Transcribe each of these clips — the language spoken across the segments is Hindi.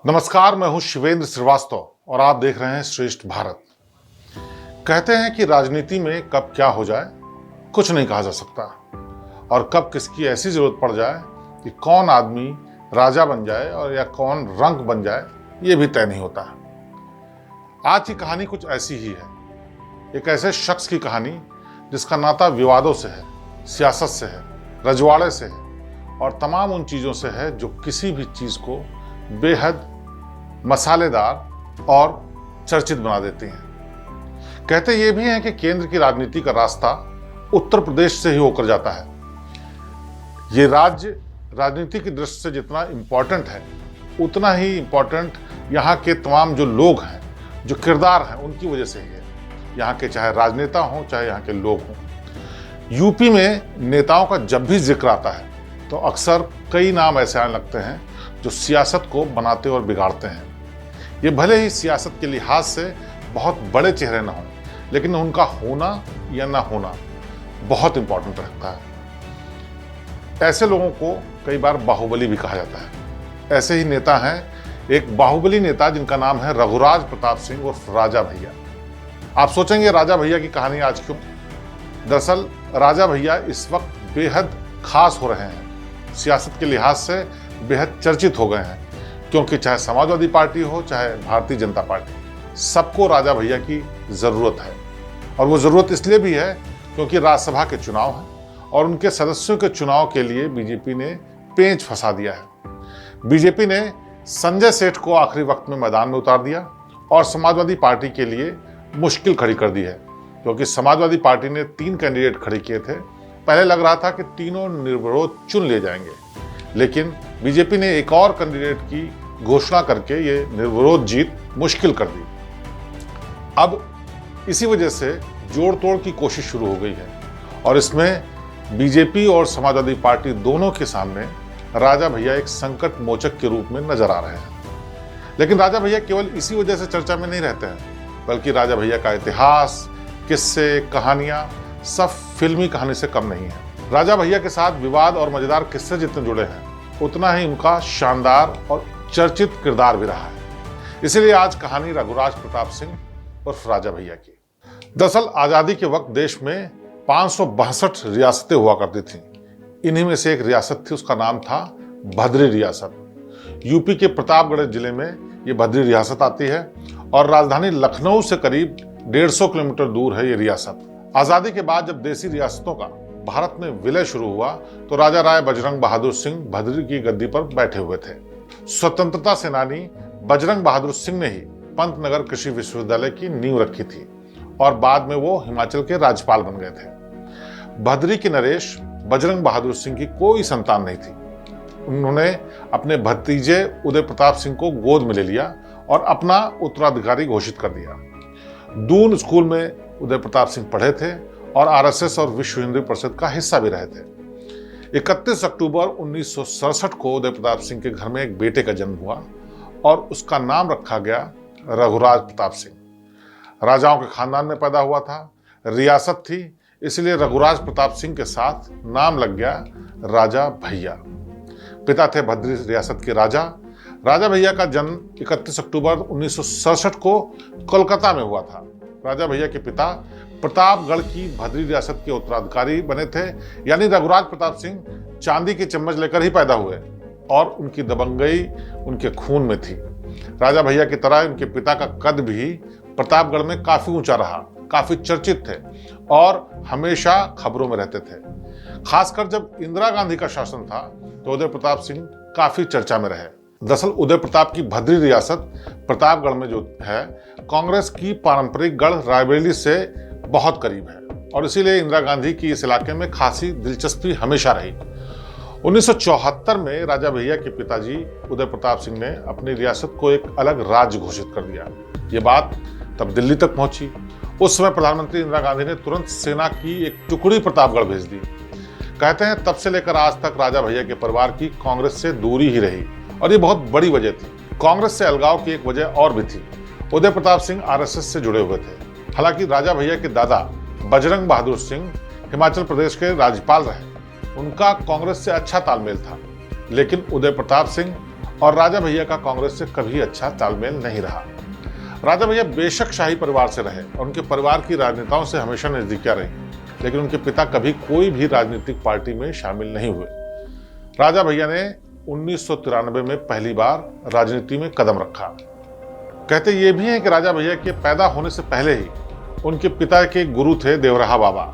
नमस्कार, मैं हूं शिवेंद्र श्रीवास्तव और आप देख रहे हैं श्रेष्ठ भारत। कहते हैं कि राजनीति में कब क्या हो जाए कुछ नहीं कहा जा सकता और कब किसकी ऐसी जरूरत पड़ जाए कि कौन आदमी राजा बन जाए और या कौन रंक बन जाए ये भी तय नहीं होता। आज की कहानी कुछ ऐसी ही है, एक ऐसे शख्स की कहानी जिसका नाता विवादों से है, सियासत से है, रजवाड़े से है और तमाम उन चीज़ों से है जो किसी भी चीज़ को बेहद मसालेदार और चर्चित बना देती हैं। कहते ये भी हैं कि केंद्र की राजनीति का रास्ता उत्तर प्रदेश से ही होकर जाता है। ये राज्य राजनीति की दृष्टि से जितना इम्पोर्टेंट है उतना ही इम्पोर्टेंट यहाँ के तमाम जो लोग हैं, जो किरदार हैं, उनकी वजह से ही है। यहाँ के चाहे राजनेता हों चाहे यहाँ के लोग हों। यूपी में नेताओं का जब भी जिक्र आता है तो अक्सर कई नाम ऐसे आने लगते हैं जो सियासत को बनाते और बिगाड़ते हैं। ये भले ही सियासत के लिहाज से बहुत बड़े चेहरे ना हों, लेकिन उनका होना या ना होना बहुत इंपॉर्टेंट रखता है। ऐसे लोगों को कई बार बाहुबली भी कहा जाता है। ऐसे ही नेता हैं एक बाहुबली नेता जिनका नाम है रघुराज प्रताप सिंह उर्फ राजा भैया। आप सोचेंगे राजा भैया की कहानी आज क्यों? दरअसल राजा भैया इस वक्त बेहद खास हो रहे हैं, सियासत के लिहाज से बेहद चर्चित हो गए हैं, क्योंकि चाहे समाजवादी पार्टी हो चाहे भारतीय जनता पार्टी, सबको राजा भैया की ज़रूरत है। और वो ज़रूरत इसलिए भी है क्योंकि राज्यसभा के चुनाव हैं और उनके सदस्यों के चुनाव के लिए बीजेपी ने पेंच फंसा दिया है। बीजेपी ने संजय सेठ को आखिरी वक्त में मैदान में उतार दिया और समाजवादी पार्टी के लिए मुश्किल खड़ी कर दी है, क्योंकि समाजवादी पार्टी ने 3 कैंडिडेट खड़े किए थे। पहले लग रहा था कि तीनों निर्विरोध चुन लिए जाएंगे, लेकिन बीजेपी ने एक और कैंडिडेट की घोषणा करके ये निर्विरोध जीत मुश्किल कर दी। अब इसी वजह से जोड़ तोड़ की कोशिश शुरू हो गई है और इसमें बीजेपी और समाजवादी पार्टी दोनों के सामने राजा भैया एक संकट मोचक के रूप में नजर आ रहे हैं। लेकिन राजा भैया केवल इसी वजह से चर्चा में नहीं रहते हैं, बल्कि राजा भैया का इतिहास, किस्से, कहानियां सब फिल्मी कहानी से कम नहीं है। राजा भैया के साथ विवाद और मजेदार किस्से जितने जुड़े हैं उतना ही उनका शानदार और चर्चित किरदार भी रहा है। इसीलिए आज कहानी रघुराज प्रताप सिंह उर्फ राजा भैया की। दरअसल आज़ादी के वक्त देश में 562 रियासतें हुआ करती थीं। इन्हीं में से एक रियासत थी, उसका नाम था भद्री रियासत। यूपी के प्रतापगढ़ जिले में ये भद्री रियासत आती है और राजधानी लखनऊ से करीब 150 किलोमीटर दूर है ये रियासत। आज़ादी के बाद जब देसी रियासतों का भारत में विलय शुरू हुआ तो राजा राय बजरंग बहादुर सिंह भद्री की गद्दी पर बैठे हुए थे। स्वतंत्रता सेनानी बजरंग बहादुर सिंह ने ही पंतनगर कृषि विश्वविद्यालय की नींव रखी थी और बाद में वो हिमाचल के राज्यपाल बन गए थे। भद्री के नरेश बजरंग बहादुर सिंह की कोई संतान नहीं थी। उन्होंने अपने भतीजे उदय प्रताप सिंह को गोद में ले लिया और अपना उत्तराधिकारी घोषित कर दिया। दून स्कूल में उदय प्रताप सिंह पढ़े थे और आरएसएस और विश्व हिंदू परिषद का हिस्सा भी रहे थे। 31 अक्टूबर 1967 को उदय प्रताप सिंह के घर में एक बेटे का जन्म हुआ और उसका नाम रखा गया रघुराज प्रताप सिंह। राजाओं के खानदान में पैदा हुआ था, रियासत थी, इसलिए रघुराज प्रताप सिंह के साथ नाम लग गया राजा भैया। पिता थे भद्री रियासत के राजा। राजा भैया का जन्म 31 अक्टूबर 1967 को कोलकाता में हुआ था। राजा भैया के पिता प्रतापगढ़ की भद्री रियासत के उत्तराधिकारी बने थे, यानी रघुराज प्रताप सिंह चांदी की चम्मच लेकर ही पैदा हुए और उनकी दबंगई उनके खून में थी। राजा भैया की तरह उनके पिता का कद भी प्रतापगढ़ में काफी ऊंचा रहा, काफी चर्चित थे और हमेशा खबरों में रहते थे। खासकर जब इंदिरा गांधी का शासन था तो उदय प्रताप सिंह काफी चर्चा में रहे। दरअसल उदय प्रताप की भद्री रियासत प्रतापगढ़ में जो है, कांग्रेस की पारंपरिक गढ़ रायबरेली से बहुत करीब है और इसीलिए इंदिरा गांधी की इस इलाके में खासी दिलचस्पी हमेशा रही। 1974 में राजा भैया के पिताजी उदय प्रताप सिंह ने अपनी रियासत को एक अलग राज्य घोषित कर दिया। ये बात तब दिल्ली तक पहुंची। उस समय प्रधानमंत्री इंदिरा गांधी ने तुरंत सेना की एक टुकड़ी प्रतापगढ़ भेज दी। कहते हैं तब से लेकर आज तक राजा भैया के परिवार की कांग्रेस से दूरी ही रही और ये बहुत बड़ी वजह थी। कांग्रेस से अलगाव की एक वजह और भी थी। उदय प्रताप सिंह आरएसएस से जुड़े हुए थे। हालांकि राजा भैया के दादा बजरंग बहादुर सिंह हिमाचल प्रदेश के राज्यपाल रहे, उनका कांग्रेस से अच्छा तालमेल था, लेकिन उदय प्रताप सिंह और राजा भैया का कांग्रेस से कभी अच्छा तालमेल नहीं रहा। राजा भैया बेशक शाही परिवार से रहे और उनके परिवार की राजनेताओं से हमेशा नजदीकियां रही, लेकिन उनके पिता कभी कोई भी राजनीतिक पार्टी में शामिल नहीं हुए। राजा भैया ने 1993 में पहली बार राजनीति में कदम रखा। कहते ये भी हैं कि राजा भैया के पैदा होने से पहले ही उनके पिता के गुरु थे देवराहा बाबा।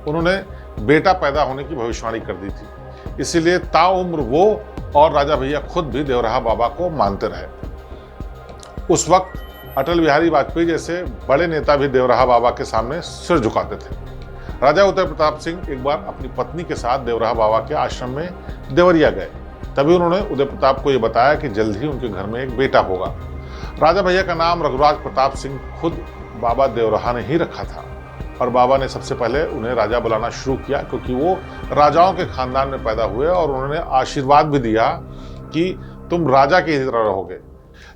उन्होंने बेटा पैदा होने की भविष्यवाणी कर दी थी, इसीलिए ताउम्र वो और राजा भैया खुद भी देवराहा बाबा को मानते रहे। उस वक्त अटल बिहारी वाजपेयी जैसे बड़े नेता भी देवराहा बाबा के सामने सिर झुकाते थे। राजा उदय प्रताप सिंह एक बार अपनी पत्नी के साथ देवराहा बाबा के आश्रम में देवरिया गए। तभी उन्होंने उदय प्रताप को यह बताया कि जल्द ही उनके घर में एक बेटा होगा। राजा भैया का नाम रघुराज प्रताप सिंह खुद बाबा देवराहा ने ही रखा था और बाबा ने सबसे पहले उन्हें राजा बुलाना शुरू किया, क्योंकि वो राजाओं के खानदान में पैदा हुए और उन्होंने आशीर्वाद भी दिया कि तुम राजा की तरह रहोगे।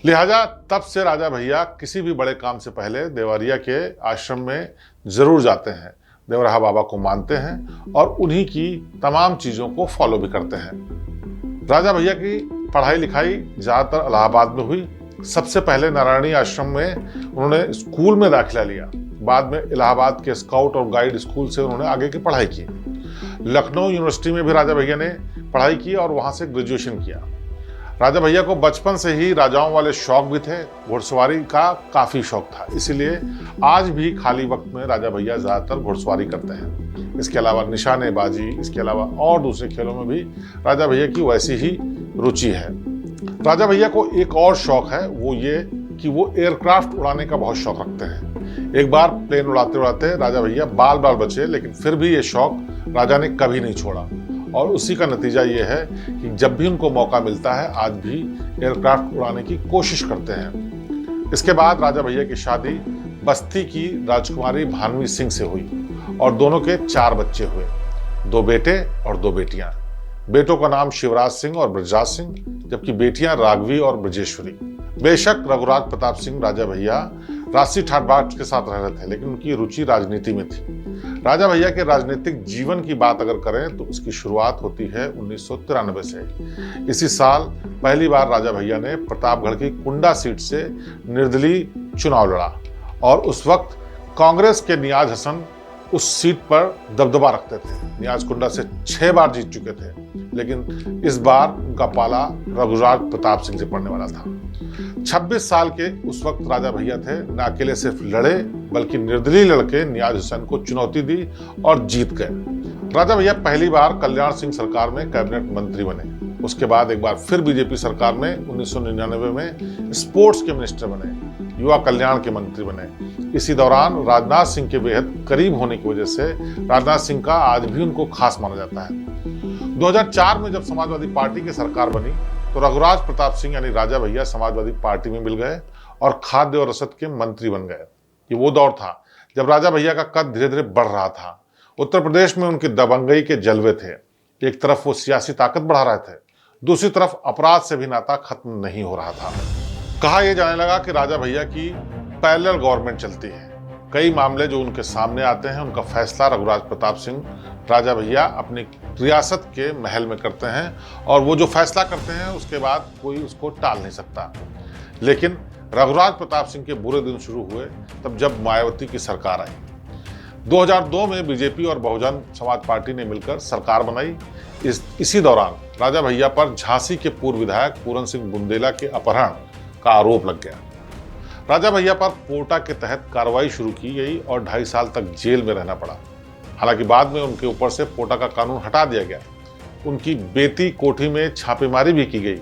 लिहाजा तब से राजा भैया किसी भी बड़े काम से पहले देवरिया के आश्रम में जरूर जाते हैं, देवराहा बाबा को मानते हैं और उन्हीं की तमाम चीजों को फॉलो भी करते हैं। राजा भैया की पढ़ाई लिखाई ज्यादातर इलाहाबाद में हुई। सबसे पहले नारायणी आश्रम में उन्होंने स्कूल में दाखिला लिया। बाद में इलाहाबाद के स्काउट और गाइड स्कूल से उन्होंने आगे की पढ़ाई की। लखनऊ यूनिवर्सिटी में भी राजा भैया ने पढ़ाई की और वहां से ग्रेजुएशन किया। राजा भैया को बचपन से ही राजाओं वाले शौक भी थे। घुड़सवारी का काफी शौक था, इसीलिए आज भी खाली वक्त में राजा भैया ज्यादातर घुड़सवारी करते हैं। इसके अलावा निशानेबाजी, इसके अलावा और दूसरे खेलों में भी राजा भैया की वैसी ही रुचि है। राजा भैया को एक और शौक है, वो ये कि वो एयरक्राफ्ट उड़ाने का बहुत शौक रखते हैं। एक बार प्लेन उड़ाते उड़ाते राजा भैया बाल बाल बचे, लेकिन फिर भी ये शौक राजा ने कभी नहीं छोड़ा और उसी का नतीजा ये है कि जब भी उनको मौका मिलता है आज भी एयरक्राफ्ट उड़ाने की कोशिश करते हैं। इसके बाद राजा भैया की शादी बस्ती की राजकुमारी भानवी सिंह से हुई और दोनों के 4 बच्चे हुए, 2 बेटे और 2 बेटियां। बेटों का नाम शिवराज सिंह और ब्रजराज सिंह, जबकि बेटियां राघवी और ब्रजेश्वरी। बेशक रघुराज प्रताप सिंह राजा भैया राष्ट्रीय ठाट बाट के साथ रह रहे थे, लेकिन उनकी रुचि राजनीति में थी। राजा भैया के राजनीतिक जीवन की बात अगर करें तो उसकी शुरुआत होती है 1993 से। इसी साल पहली बार राजा भैया ने प्रतापगढ़ की कुंडा सीट से निर्दलीय चुनाव लड़ा और उस वक्त कांग्रेस के नियाज हसन उस सीट पर दबदबा रखते थे। नियाज कुंडा से 6 बार जीत चुके थे, लेकिन इस बार उनका पाला रघुराज प्रताप सिंह से पड़ने वाला था। 26 साल के उस वक्त राजा भैया थे, न अकेले सिर्फ लड़े बल्कि निर्दलीय लड़के नियाज हुसैन को चुनौती दी और जीत गए। राजा भैया पहली बार कल्याण सिंह सरकार में कैबिनेट मंत्री बने। उसके बाद एक बार फिर बीजेपी सरकार में 1999 में स्पोर्ट्स के मिनिस्टर बने, युवा कल्याण के मंत्री बने। इसी दौरान राजनाथ सिंह के बेहद करीब होने की वजह से राजनाथ सिंह का आज भी उनको खास माना जाता है। 2004 में जब समाजवादी पार्टी की सरकार बनी तो रघुराज प्रताप सिंह यानी राजा भैया समाजवादी पार्टी में मिल गए और खाद्य और रसद के मंत्री बन गए। ये वो दौर था जब राजा भैया का कद धीरे धीरे बढ़ रहा था। उत्तर प्रदेश में उनकी दबंगई के जलवे थे। एक तरफ वो सियासी ताकत बढ़ा रहे थे, दूसरी तरफ अपराध से भी नाता खत्म नहीं हो रहा था। कहा यह जाने लगा कि राजा भैया की पैरेलल गवर्नमेंट चलती है। कई मामले जो उनके सामने आते हैं उनका फैसला रघुराज प्रताप सिंह राजा भैया अपनी रियासत के महल में करते हैं और वो जो फैसला करते हैं उसके बाद कोई उसको टाल नहीं सकता। लेकिन रघुराज प्रताप सिंह के बुरे दिन शुरू हुए तब जब मायावती की सरकार आई। 2002 में बीजेपी और बहुजन समाज पार्टी ने मिलकर सरकार बनाई। इसी दौरान राजा भैया पर झांसी के पूर्व विधायक पूरन सिंह बुंदेला के अपहरण का आरोप लग गया। राजा भैया पर पोटा के तहत कार्रवाई शुरू की गई और 2.5 साल तक जेल में रहना पड़ा। हालांकि बाद में उनके ऊपर से पोटा का कानून हटा दिया गया। उनकी बेटी कोठी में छापेमारी भी की गई।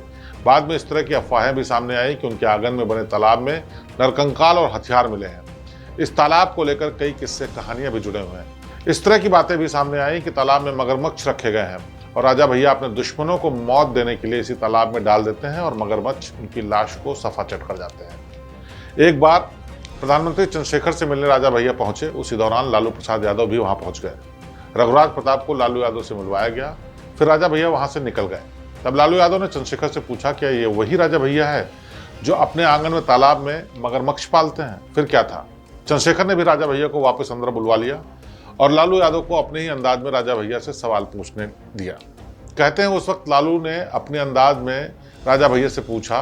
बाद में इस तरह की अफवाहें भी सामने आई कि उनके आंगन में बने तालाब में नरकंकाल और हथियार मिले हैं। इस तालाब को लेकर कई किस्से कहानियां भी जुड़े हुए हैं। इस तरह की बातें भी सामने आई कि तालाब में मगरमच्छ रखे गए हैं और राजा भैया अपने दुश्मनों को मौत देने के लिए इसी तालाब में डाल देते हैं और मगरमच्छ उनकी लाश को सफाचट कर जाते हैं। एक बार प्रधानमंत्री चंद्रशेखर से मिलने राजा भैया पहुंचे। उसी दौरान लालू प्रसाद यादव भी वहां पहुंच गए। रघुराज प्रताप को लालू यादव से मिलवाया गया। फिर राजा भैया वहां से निकल गए। तब लालू यादव ने चंद्रशेखर से पूछा क्या ये वही राजा भैया है जो अपने आंगन में तालाब में मगरमच्छ पालते हैं? फिर क्या था? चंद्रशेखर ने भी राजा भैया को वापस अंदर बुलवा लिया और लालू यादव को अपने ही अंदाज में राजा भैया से सवाल पूछने दिया। कहते हैं उस वक्त लालू ने अपने अंदाज में राजा भैया से पूछा,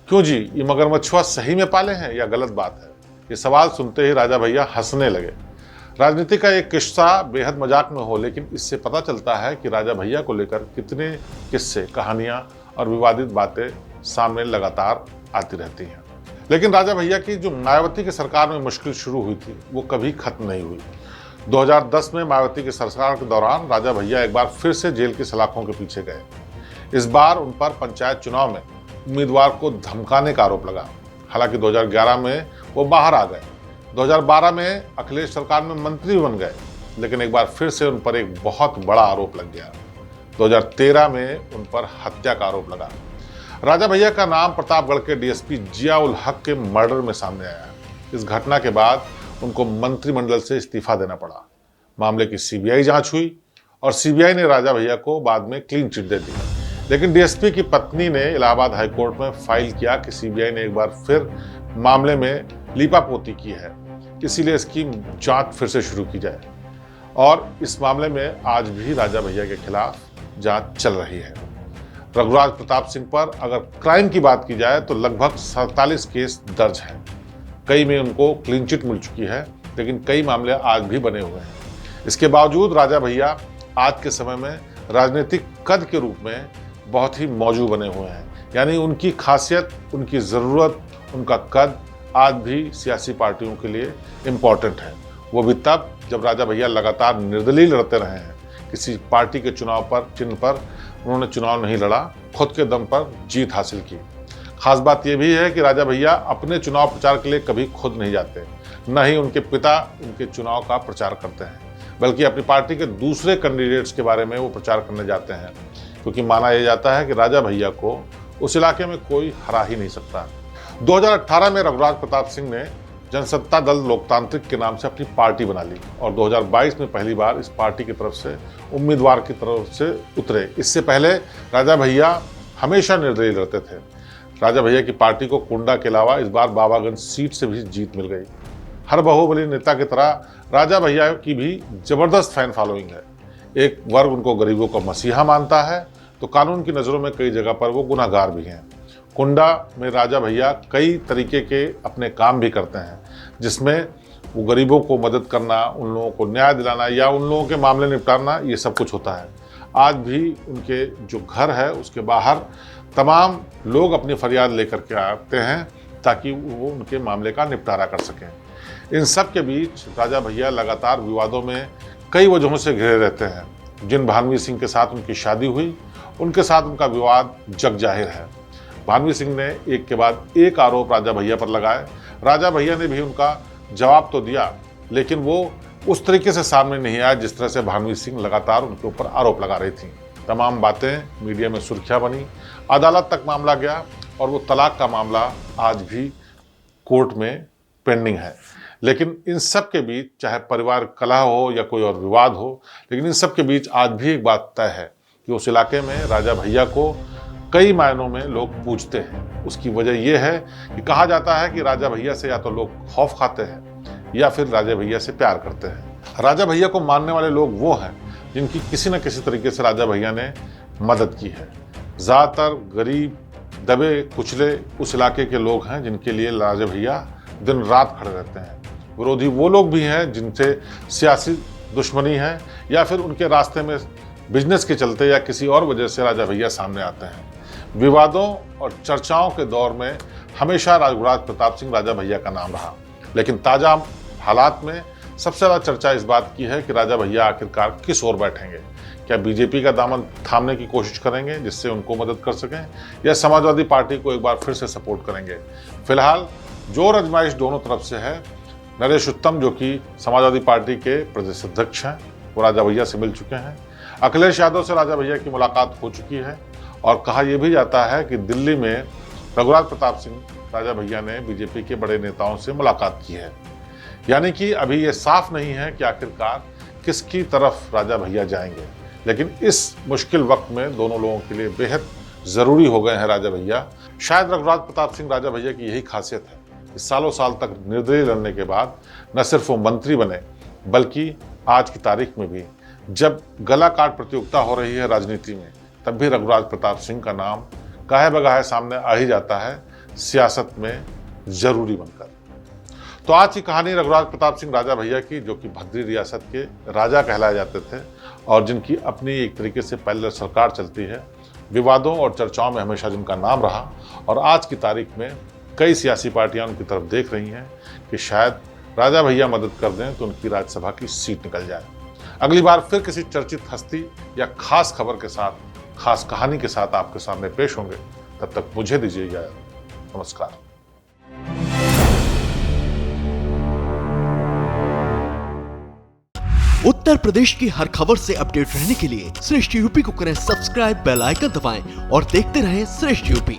क्यों जी, ये मगरमच्छुआ सही में पाले हैं या गलत बात है? ये सवाल सुनते ही राजा भैया हंसने लगे। राजनीति का एक किस्सा बेहद मजाक में हो, लेकिन इससे पता चलता है कि राजा भैया को लेकर कितने किस्से, कहानियां और विवादित बातें सामने लगातार आती रहती हैं। लेकिन राजा भैया की जो मायावती की सरकार में मुश्किल शुरू हुई थी, वो कभी खत्म नहीं हुई। 2010 में मायावती की सरकार के दौरान राजा भैया एक बार फिर से जेल की सलाखों के पीछे गए। इस बार उन पर पंचायत चुनाव में उम्मीदवार को धमकाने का आरोप लगा। हालांकि 2011 में वो बाहर आ गए। 2012 में अखिलेश सरकार में मंत्री बन गए, लेकिन एक बार फिर से उन पर एक बहुत बड़ा आरोप लग गया। 2013 में उन पर हत्या का आरोप लगा। राजा भैया का नाम प्रतापगढ़ के डीएसपी जिया उल हक के मर्डर में सामने आया। इस घटना के बाद उनको मंत्रिमंडल से इस्तीफा देना पड़ा। मामले की सीबीआई जांच हुई और सीबीआई ने राजा भैया को बाद में क्लीन चिट दे दी। लेकिन डीएसपी की पत्नी ने इलाहाबाद हाईकोर्ट में फाइल किया कि सीबीआई ने एक बार फिर मामले में लीपापोती की है, इसीलिए इसकी जांच फिर से शुरू की जाए। और इस मामले में आज भी राजा भैया के खिलाफ जांच चल रही है। रघुराज प्रताप सिंह पर अगर क्राइम की बात की जाए तो लगभग 47 केस दर्ज हैं। कई में उनको क्लीन चिट मिल चुकी है, लेकिन कई मामले आज भी बने हुए हैं। इसके बावजूद राजा भैया आज के समय में राजनीतिक कद के रूप में बहुत ही मौजूद बने हुए हैं। यानी उनकी खासियत, उनकी ज़रूरत, उनका कद आज भी सियासी पार्टियों के लिए इम्पॉर्टेंट है। वो भी तब जब राजा भैया लगातार निर्दलीय लड़ते रहे हैं। किसी पार्टी के चुनाव पर चिन्ह पर उन्होंने चुनाव नहीं लड़ा, खुद के दम पर जीत हासिल की। खास बात यह भी है कि राजा भैया अपने चुनाव प्रचार के लिए कभी खुद नहीं जाते, न ही उनके पिता उनके चुनाव का प्रचार करते हैं, बल्कि अपनी पार्टी के दूसरे कैंडिडेट्स के बारे में वो प्रचार करने जाते हैं, क्योंकि माना यह जाता है कि राजा भैया को उस इलाके में कोई हरा ही नहीं सकता। 2018 में रघुराज प्रताप सिंह ने जनसत्ता दल लोकतांत्रिक के नाम से अपनी पार्टी बना ली और 2022 में पहली बार इस पार्टी की तरफ से उम्मीदवार की तरफ से उतरे। इससे पहले राजा भैया हमेशा निर्दलीय लड़ते थे। राजा भैया की पार्टी को कुंडा के अलावा इस बार बाबागंज सीट से भी जीत मिल गई। हर बाहुबली नेता की तरह राजा भैया की भी जबरदस्त फैन फॉलोइंग है। एक वर्ग उनको गरीबों का मसीहा मानता है, तो कानून की नज़रों में कई जगह पर वो गुनाहगार भी हैं। कुंडा में राजा भैया कई तरीके के अपने काम भी करते हैं, जिसमें वो गरीबों को मदद करना, उन लोगों को न्याय दिलाना या उन लोगों के मामले निपटाना, ये सब कुछ होता है। आज भी उनके जो घर है उसके बाहर तमाम लोग अपनी फरियाद लेकर के आते हैं ताकि वो उनके मामले का निपटारा कर सकें। इन सब के बीच राजा भैया लगातार विवादों में कई वजहों से घिरे रहते हैं। जिन भानवी सिंह के साथ उनकी शादी हुई, उनके साथ उनका विवाद जग जाहिर है। भानवी सिंह ने एक के बाद एक आरोप राजा भैया पर लगाए। राजा भैया ने भी उनका जवाब तो दिया, लेकिन वो उस तरीके से सामने नहीं आया जिस तरह से भानवी सिंह लगातार उनके ऊपर आरोप लगा रही थी। तमाम बातें मीडिया में सुर्खियां बनी, अदालत तक मामला गया और वो तलाक का मामला आज भी कोर्ट में पेंडिंग है। लेकिन इन सब के बीच, चाहे परिवार कलह हो या कोई और विवाद हो, लेकिन इन सब के बीच आज भी एक बात तय है कि उस इलाके में राजा भैया को कई मायनों में लोग पूछते हैं। उसकी वजह यह है कि कहा जाता है कि राजा भैया से या तो लोग खौफ खाते हैं या फिर राजा भैया से प्यार करते हैं। राजा भैया को मानने वाले लोग वो हैं जिनकी किसी न किसी तरीके से राजा भैया ने मदद की है। ज़्यादातर गरीब, दबे कुचले उस इलाके के लोग हैं जिनके लिए राजा भैया दिन रात खड़े रहते हैं। विरोधी वो लोग भी हैं जिनसे सियासी दुश्मनी है या फिर उनके रास्ते में बिजनेस के चलते या किसी और वजह से राजा भैया सामने आते हैं। विवादों और चर्चाओं के दौर में हमेशा रघुराज प्रताप सिंह राजा भैया का नाम रहा, लेकिन ताज़ा हालात में सबसे ज़्यादा चर्चा इस बात की है कि राजा भैया आखिरकार किस ओर बैठेंगे। क्या बीजेपी का दामन थामने की कोशिश करेंगे जिससे उनको मदद कर सकें, या समाजवादी पार्टी को एक बार फिर से सपोर्ट करेंगे। फिलहाल जोर आजमाइश दोनों तरफ से है। नरेश उत्तम, जो कि समाजवादी पार्टी के प्रदेश अध्यक्ष हैं, वो राजा भैया से मिल चुके हैं। अखिलेश यादव से राजा भैया की मुलाकात हो चुकी है और कहा यह भी जाता है कि दिल्ली में रघुराज प्रताप सिंह राजा भैया ने बीजेपी के बड़े नेताओं से मुलाकात की है। यानी कि अभी ये साफ नहीं है कि आखिरकार किसकी तरफ राजा भैया जाएंगे, लेकिन इस मुश्किल वक्त में दोनों लोगों के लिए बेहद ज़रूरी हो गए हैं राजा भैया। शायद रघुराज प्रताप सिंह राजा भैया की यही खासियत है कि सालों साल तक निर्दलीय लड़ने के बाद न सिर्फ वो मंत्री बने, बल्कि आज की तारीख में भी जब गला काट प्रतियोगिता हो रही है राजनीति में, तब भी रघुराज प्रताप सिंह का नाम काहे बगाहे सामने आ ही जाता है, सियासत में जरूरी बनकर। तो आज की कहानी रघुराज प्रताप सिंह राजा भैया की, जो कि भद्री रियासत के राजा कहलाए जाते थे और जिनकी अपनी एक तरीके से पैरेलल सरकार चलती है। विवादों और चर्चाओं में हमेशा जिनका नाम रहा और आज की तारीख में कई सियासी पार्टियां उनकी तरफ देख रही हैं कि शायद राजा भैया मदद कर दें तो उनकी राज्यसभा की सीट निकल जाए। अगली बार फिर किसी चर्चित हस्ती या खास खबर के साथ, खास कहानी के साथ आपके सामने पेश होंगे। तब तक मुझे दीजिए इजाजत। नमस्कार। उत्तर प्रदेश की हर खबर से अपडेट रहने के लिए श्रेष्ठ यूपी को करें सब्सक्राइब, बेल आइकन दबाएं और देखते रहें श्रेष्ठ यूपी।